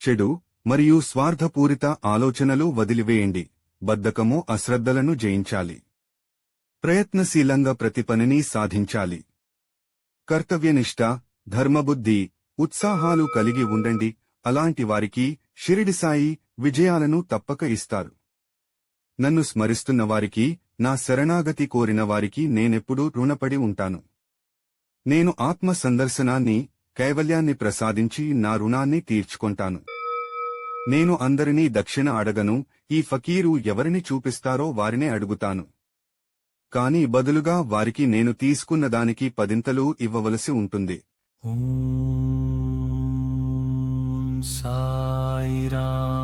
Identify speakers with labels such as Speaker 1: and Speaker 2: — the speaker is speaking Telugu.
Speaker 1: చెడు మరియు స్వార్థపూరిత ఆలోచనలు వదిలివేయండి. బద్ధకము అశ్రద్ధలను జయించాలి. ప్రయత్నశీలంగా ప్రతి పనిని సాధించాలి. కర్తవ్యనిష్ట, ధర్మబుద్ధి, ఉత్సాహాలు కలిగి ఉండండి. అలాంటి వారికి షిరిడి సాయి విజయాలను తప్పక ఇస్తారు. నన్ను స్మరిస్తున్న వారికి, నా శరణాగతి కోరిన వారికి నేనెప్పుడూ రుణపడి ఉంటాను. నేను ఆత్మ సందర్శనాన్ని, కైవల్యాన్ని ప్రసాదించి నా రుణాన్ని తీర్చుకొంటాను. నేను అందరినీ దక్షిణ అడగను. ఈ ఫకీరు ఎవరిని చూపిస్తారో వారినే అడుగుతాను. కాని బదులుగా వారికి నేను తీసుకున్నదానికి పదింతలు ఇవ్వవలసి ఉంటుంది.
Speaker 2: ఓం సాయిరామ్.